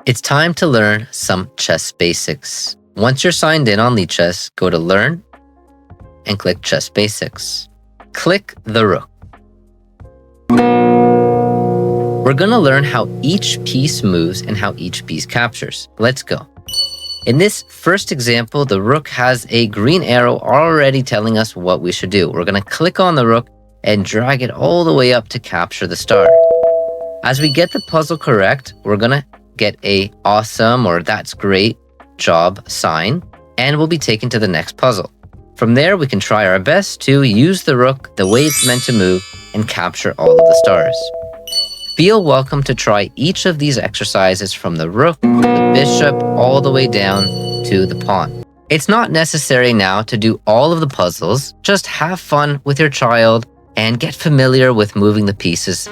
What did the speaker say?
It's time to learn some chess basics. Once you're signed in on Lichess, go to Learn and click Chess Basics. Click the Rook. We're going to learn how each piece moves and how each piece captures. Let's go. In this first example, the Rook has a green arrow already telling us what we should do. We're going to click on the Rook and drag it all the way up to capture the star. As we get the puzzle correct, we're going to get a awesome or that's great job sign, and we'll be taken to the next puzzle. From there, we can try our best to use the Rook the way it's meant to move and capture all of the stars. Feel welcome to try each of these exercises from the Rook, the Bishop, all the way down to the Pawn. It's not necessary now to do all of the puzzles, just have fun with your child and get familiar with moving the pieces